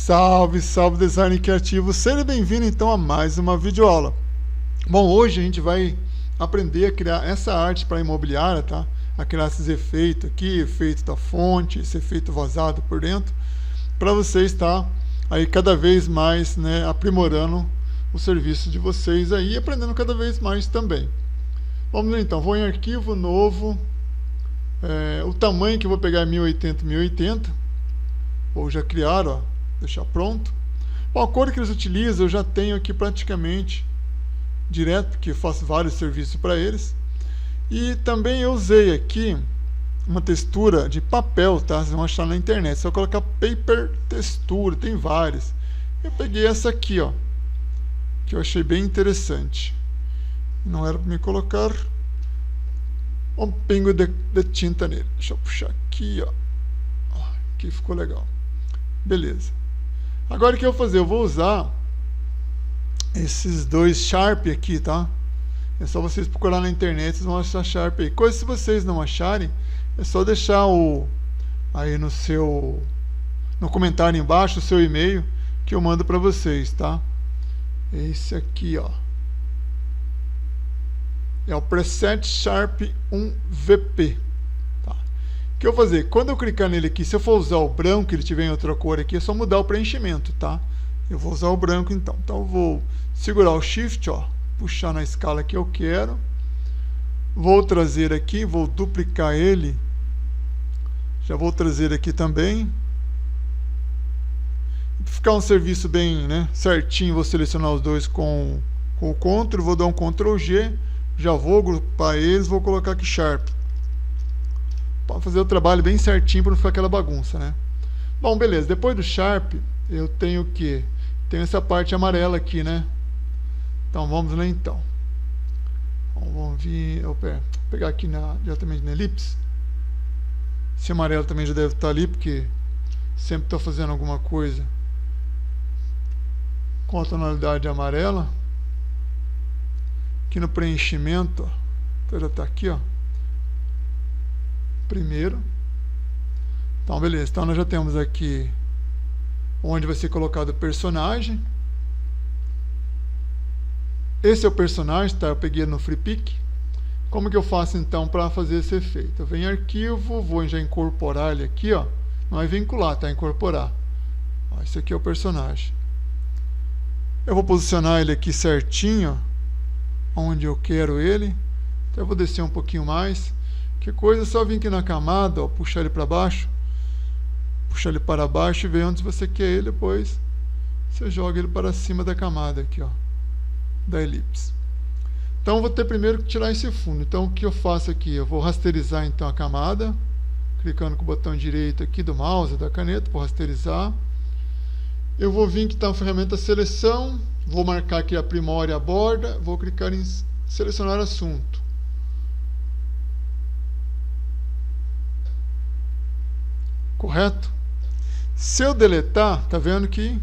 Salve, salve design criativo, seja bem-vindo então a mais uma videoaula. Bom, hoje a gente vai aprender a criar essa arte para imobiliária, tá? A criar esses efeitos aqui, efeito da fonte, esse efeito vazado por dentro, para você estar aí cada vez mais, né, aprimorando o serviço de vocês aí e aprendendo cada vez mais também. Vamos lá então, vou em arquivo novo, o tamanho que eu vou pegar é 1080 1080, vou já criar, ó, deixar pronto. Bom, a cor que eles utilizam eu já tenho aqui praticamente direto, porque eu faço vários serviços para eles. E também eu usei aqui uma textura de papel, tá? Vocês vão achar na internet, só colocar paper textura, tem várias. Eu peguei essa aqui, ó, que eu achei bem interessante. Não era para me colocar um pingo de tinta nele. Deixa eu puxar aqui, ó. Aqui ficou legal. Beleza. Agora o que eu vou fazer? Eu vou usar esses dois Sharp aqui, tá? É só vocês procurar na internet, vocês vão achar Sharp aí. Coisa, se vocês não acharem, é só deixar aí no comentário embaixo o seu e-mail que eu mando para vocês, tá? Esse aqui, ó, é o preset Sharp 1VP. Tá? O que eu vou fazer? Quando eu clicar nele aqui, se eu for usar o branco, ele tiver em outra cor aqui, é só mudar o preenchimento, tá? Eu vou usar o branco então. Então eu vou segurar o Shift, ó, puxar na escala que eu quero. Vou trazer aqui, vou duplicar ele. Já vou trazer aqui também. Para ficar um serviço bem, né, certinho, vou selecionar os dois com o Ctrl, vou dar um Ctrl G. Já vou agrupar eles, vou colocar aqui Sharp. Para fazer o trabalho bem certinho, para não ficar aquela bagunça, né? Bom, beleza. Depois do Sharp, eu tenho o quê? Tenho essa parte amarela aqui, né? Então, vamos lá então. Vamos vir, pegar aqui diretamente na elipse. Esse amarelo também já deve estar ali, porque sempre estou fazendo alguma coisa com a tonalidade amarela. Aqui no preenchimento, ó, então já está aqui, ó, primeiro. Então beleza, então nós já temos aqui onde vai ser colocado o personagem. Esse é o personagem, tá? Eu peguei no FreePic. Como que eu faço então para fazer esse efeito? Eu venho em arquivo, vou já incorporar ele aqui, ó. Não é vincular, tá? Incorporar. Ó, esse aqui é o personagem. Eu vou posicionar ele aqui certinho, ó, onde eu quero ele. Então eu vou descer um pouquinho mais. Que coisa, é só vir aqui na camada, ó, puxar ele para baixo. Puxar ele para baixo e ver onde você quer ele, depois você joga ele para cima da camada aqui, ó, da elipse. Então eu vou ter primeiro que tirar esse fundo. Então o que eu faço aqui? Eu vou rasterizar então a camada, clicando com o botão direito aqui do mouse, da caneta, vou rasterizar. Eu vou vir que está a ferramenta seleção, vou marcar aqui aprimore a borda, vou clicar em selecionar assunto. Correto? Se eu deletar, tá vendo que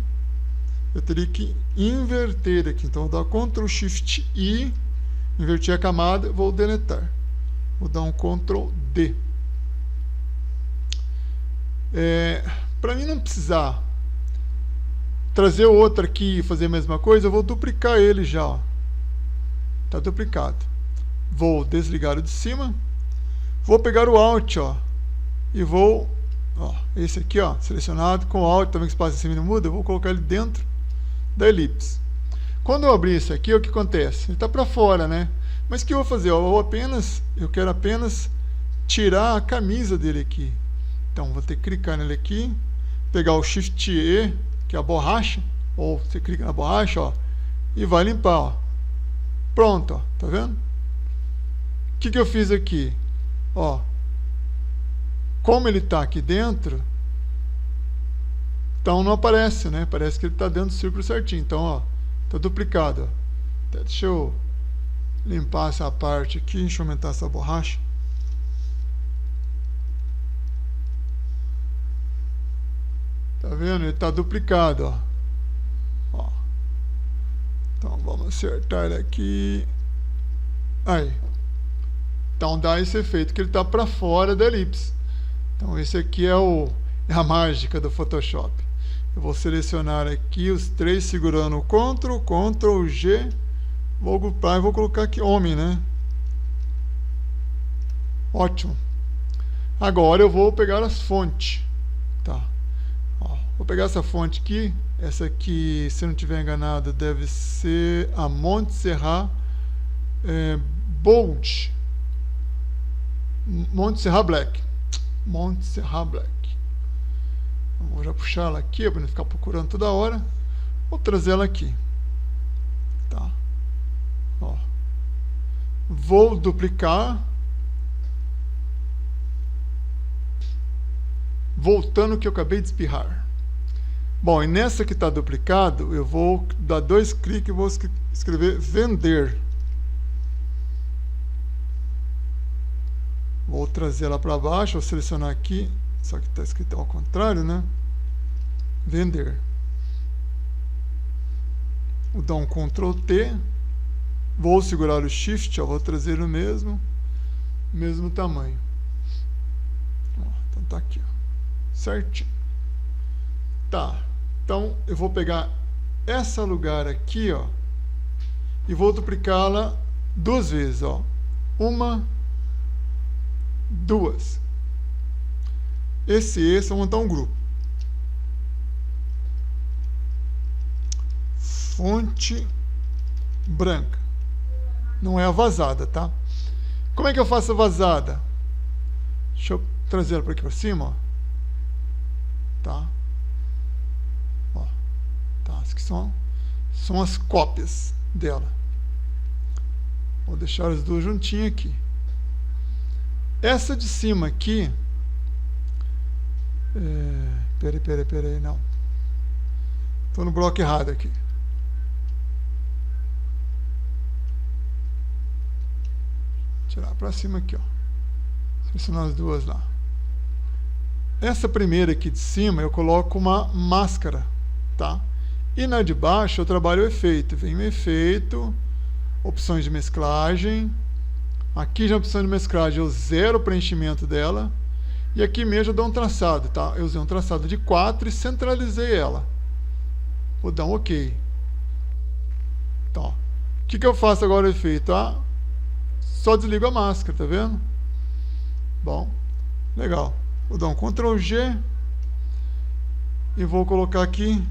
eu teria que inverter aqui. Então vou dar Ctrl Shift I, inverter a camada, vou deletar. Vou dar um Ctrl D. Para mim não precisar trazer o outro aqui e fazer a mesma coisa, eu vou duplicar ele já. Está duplicado. Vou desligar o de cima. Vou pegar o Alt, ó, e vou, ó, esse aqui, ó, selecionado com o Alt, também que o espaço em cima não muda, eu vou colocar ele dentro da elipse. Quando eu abrir isso aqui, o que acontece? Ele está para fora, né? Mas o que eu vou fazer? Eu quero apenas tirar a camisa dele aqui. Então vou ter que clicar nele aqui, pegar o Shift E, que é a borracha, ou você clica na borracha, ó, e vai limpar, ó. Pronto, ó, tá vendo? O que eu fiz aqui? Ó, como ele está aqui dentro, então não aparece, né? Parece que ele está dentro do círculo certinho. Então, ó, está duplicado, ó. Deixa eu limpar essa parte aqui, deixa eu aumentar essa borracha. Tá vendo? Ele está duplicado, ó. Ó. Então vamos acertar ele aqui. Aí. Então dá esse efeito que ele está para fora da elipse. Então esse aqui é a mágica do Photoshop. Eu vou selecionar aqui os três segurando o Ctrl G, vou agrupar e vou colocar aqui homem, né? Ótimo. Agora eu vou pegar as fontes, tá? Ó, vou pegar essa fonte aqui. Essa aqui, se eu não estiver enganado, deve ser a Montserrat Bold. Montserrat Black. Montserrat Black. Vou já puxar ela aqui para não ficar procurando toda hora. Vou trazer ela aqui, tá? Ó. Vou duplicar, voltando que eu acabei de espirrar. Bom, e nessa que está duplicado, eu vou dar 2 cliques e vou escrever vender. Vou trazer ela para baixo, vou selecionar aqui, só que está escrito ao contrário, né? Vender. Vou dar um Ctrl T, vou segurar o Shift, ó, vou trazer o mesmo tamanho. Ó, então tá aqui, ó, certinho. Tá, então eu vou pegar essa lugar aqui, ó, e vou duplicá-la 2 vezes, ó. 1, 2. Esse, vou montar um grupo. Fonte branca. Não é a vazada, tá? Como é que eu faço a vazada? Deixa eu trazer ela para aqui para cima, ó. Tá? Ó. Tá, as que são as cópias dela. Vou deixar as duas juntinhas aqui. Essa de cima aqui, peraí, não. Estou no bloco errado aqui. Tirar para cima aqui, ó. Selecionar as duas lá. Essa primeira aqui de cima eu coloco uma máscara, tá? E na de baixo eu trabalho o efeito. Vem o efeito, opções de mesclagem. Aqui já a opção de mesclagem eu zero o preenchimento dela. E aqui mesmo eu dou um traçado, tá? Eu usei um traçado de 4 e centralizei ela. Vou dar um OK. Então, o que eu faço agora o efeito? Só desligo a máscara, tá vendo? Bom, legal. Vou dar um Ctrl G e vou colocar aqui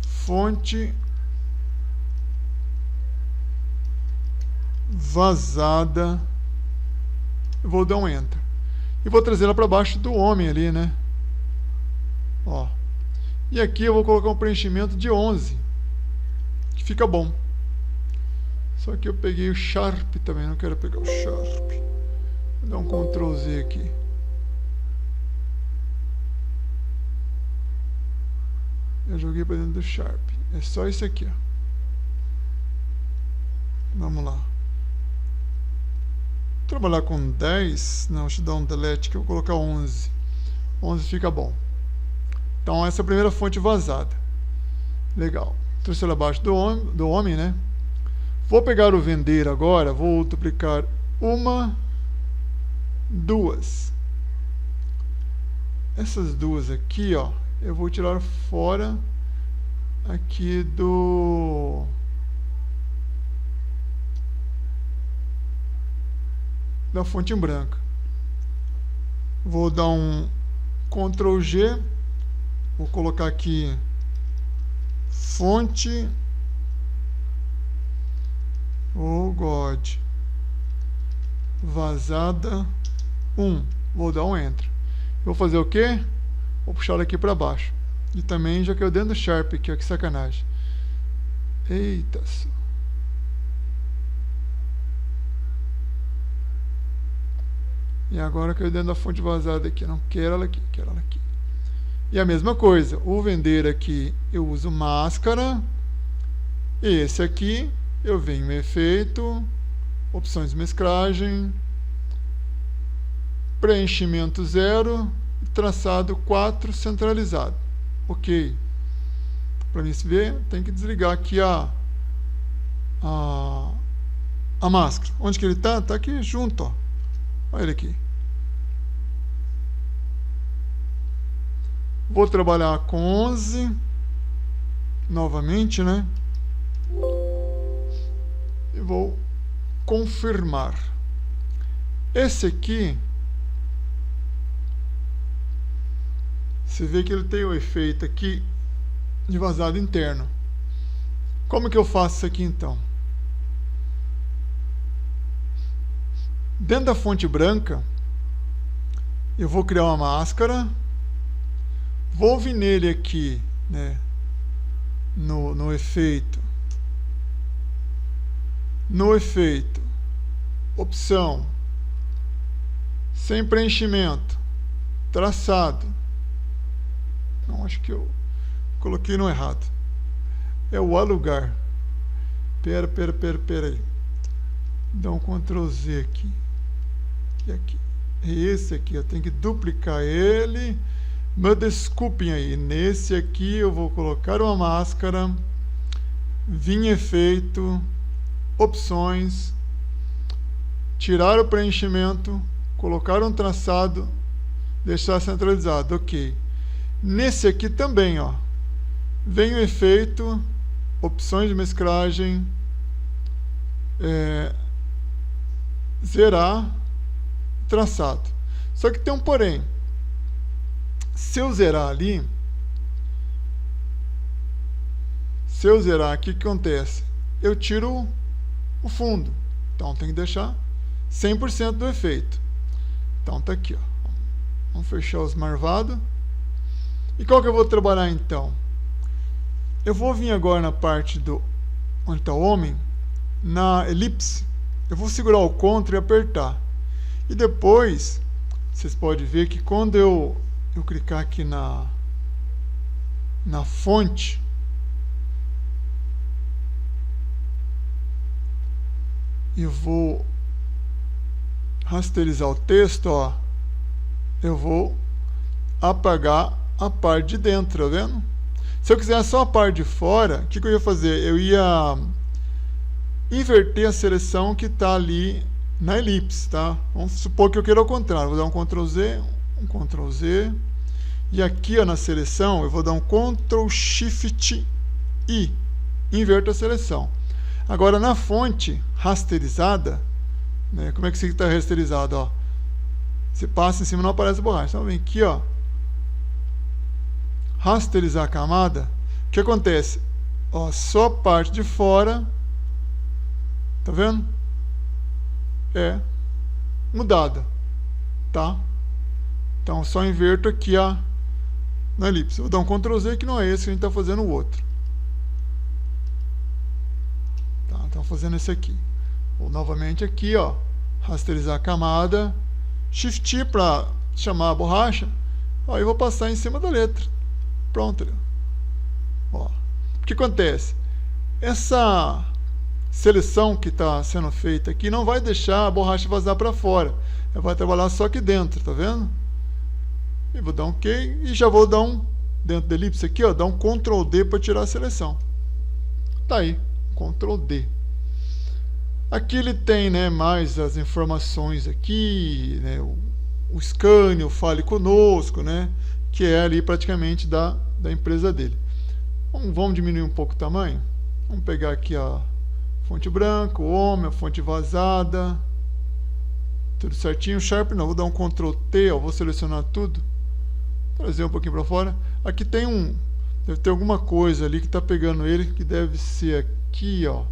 fonte vazada. Vou dar um Enter. E vou trazer ela para baixo do homem ali, né? Ó. E aqui eu vou colocar um preenchimento de 11. Que fica bom. Só que eu peguei o Sharp também, não quero pegar o Sharp. Vou dar um Ctrl Z aqui. Eu joguei para dentro do Sharp. É só isso aqui, ó. Vamos lá. Vou trabalhar com 10. Não, deixa eu dar um delete que eu vou colocar 11. 11 fica bom. Então essa é a primeira fonte vazada. Legal. Trouxe ela abaixo do homem, né? Vou pegar o vender agora. Vou duplicar 1, 2. Essas duas aqui, ó, eu vou tirar fora aqui da fonte em branca. Vou dar um Ctrl G, vou colocar aqui fonte God vazada 1. Vou dar um Enter. Vou fazer o quê? Vou puxar ela aqui para baixo. E também já caiu dentro do Sharp aqui, ó, que sacanagem. Eita só. E agora caiu dentro da fonte vazada aqui. Não quero ela aqui, quero ela aqui. E a mesma coisa, o vender aqui eu uso máscara. Esse aqui eu venho em efeito, opções de mesclagem, preenchimento 0, traçado 4 centralizado. Ok. Para mim se ver, tem que desligar aqui a máscara. Onde que ele está? Está aqui junto, ó. Olha ele aqui. Vou trabalhar com 11 novamente, né? E vou confirmar. Esse aqui, você vê que ele tem o efeito aqui de vazado interno. Como que eu faço isso aqui então? Dentro da fonte branca, eu vou criar uma máscara, vou vir nele aqui, né, no efeito, opção, sem preenchimento, traçado. Não, acho que eu coloquei no errado. É o alugar. Pera aí. Dá um Ctrl Z aqui. E aqui. Esse aqui, eu tenho que duplicar ele. Me desculpem aí. Nesse aqui eu vou colocar uma máscara. Vir em efeito. Opções. Tirar o preenchimento. Colocar um traçado. Deixar centralizado. Ok. Nesse aqui também, ó. Vem o efeito. Opções de mesclagem. Zerar. Traçado. Só que tem um porém. Se eu zerar ali, aqui, o que acontece? Eu tiro o fundo. Então tem que deixar 100% do efeito. Então tá aqui, ó. Vamos fechar os marvados. E qual que eu vou trabalhar então? Eu vou vir agora na parte do onde está o homem, na elipse. Eu vou segurar o Ctrl e apertar. E depois, vocês podem ver que quando eu clicar aqui na fonte, eu vou rasterizar o texto, ó, eu vou apagar a parte de dentro, tá vendo? Se eu quiser só a parte de fora, o que eu ia fazer? Eu ia inverter a seleção que está ali na elipse, tá? Vamos supor que eu queira ao contrário. Vou dar um Ctrl Z, e aqui, ó, na seleção eu vou dar um Ctrl Shift I, inverto a seleção. Agora na fonte rasterizada, né, como é que está rasterizado, ó? Você passa em cima, não aparece a borracha. Então vem aqui, ó, rasterizar a camada. O que acontece? Ó, só a parte de fora, tá vendo? É mudada, tá? Então só inverto aqui na elipse. Vou dar um Ctrl Z, que não é esse que a gente está fazendo, o outro. Tá, então fazendo esse aqui. Vou novamente aqui, ó, rasterizar a camada, Shift para chamar a borracha. Aí vou passar em cima da letra. Pronto. Ó. O que acontece? Essa seleção que está sendo feita aqui não vai deixar a borracha vazar para fora. Ela vai trabalhar só aqui dentro, tá vendo? E vou dar um OK e já vou dar dentro da elipse aqui, ó, dar um Ctrl D para tirar a seleção. Tá aí, Ctrl D. Aqui ele tem, né, mais as informações aqui, né, o scan, o fale conosco, né, que é ali praticamente da empresa dele. Vamos diminuir um pouco o tamanho. Vamos pegar aqui a fonte branca, o homem, a fonte vazada, tudo certinho. Sharp não, vou dar um Ctrl T, ó, vou selecionar tudo, trazer um pouquinho para fora. Aqui tem deve ter alguma coisa ali que está pegando ele, que deve ser aqui, ó,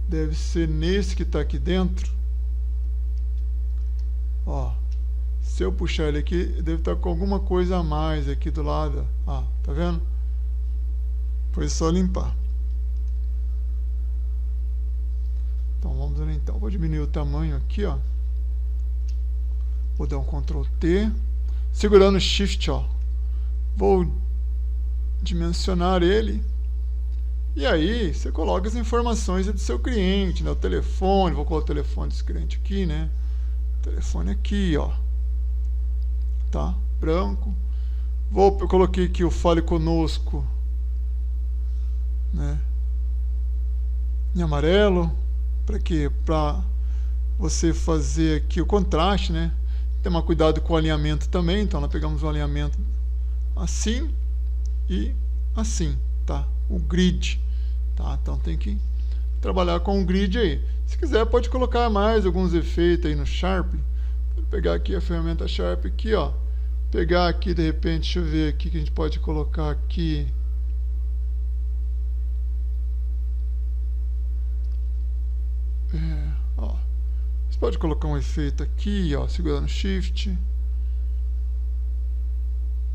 deve ser nesse que está aqui dentro, ó. Se eu puxar ele aqui, deve estar com alguma coisa a mais aqui do lado, ó, tá vendo? Foi só limpar. Então vamos ver então. Vou diminuir o tamanho aqui, ó. Vou dar um Ctrl T, segurando o Shift, ó. Vou dimensionar ele. E aí você coloca as informações do seu cliente, né? O telefone, vou colocar o telefone desse cliente aqui, né? O telefone aqui, ó. Tá? Branco. Eu coloquei aqui o fale conosco, né, em amarelo. Para quê? Para você fazer aqui o contraste, né? Tomar cuidado com o alinhamento também, então nós pegamos o alinhamento assim e assim, tá? O grid, tá? Então tem que trabalhar com o grid aí. Se quiser pode colocar mais alguns efeitos aí no Sharp. Vou pegar aqui a ferramenta Sharp aqui, ó. Pegar aqui de repente, deixa eu ver aqui que a gente pode colocar aqui. Ó. Você pode colocar um efeito aqui, ó, segurando Shift.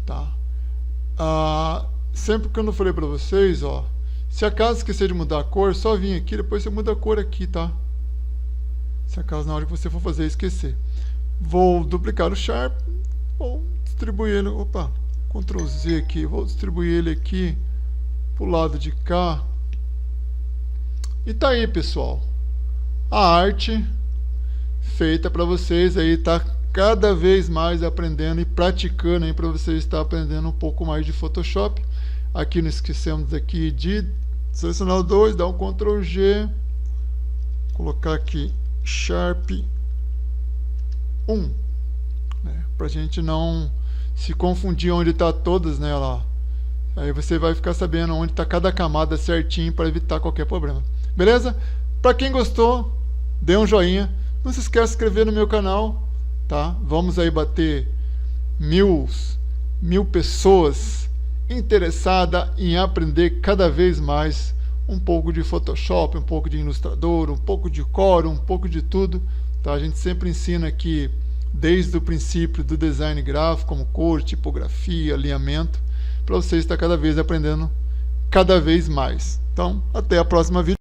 Tá? Sempre que eu falei para vocês, ó, se acaso esquecer de mudar a cor, só vir aqui, depois você muda a cor aqui, tá? Se acaso na hora que você for fazer esquecer. Vou duplicar o Sharp, vou distribuir ele, opa, Ctrl Z aqui, vou distribuir ele aqui pro lado de cá. E tá aí, pessoal. A arte feita para vocês aí, tá cada vez mais aprendendo e praticando aí para vocês estar aprendendo um pouco mais de Photoshop. Aqui não esquecemos aqui de selecionar o 2, dar um Ctrl G, colocar aqui Sharp 1, né, para a gente não se confundir onde está todas, né, lá. Aí você vai ficar sabendo onde está cada camada certinho para evitar qualquer problema. Beleza? Para quem gostou, dê um joinha. Não se esqueça de se inscrever no meu canal, tá? Vamos aí bater mil pessoas interessadas em aprender cada vez mais um pouco de Photoshop, um pouco de Illustrator, um pouco de Corel, um pouco de tudo, tá? A gente sempre ensina aqui desde o princípio do design gráfico, como cor, tipografia, alinhamento, para você estar cada vez aprendendo cada vez mais. Então, até a próxima vídeo.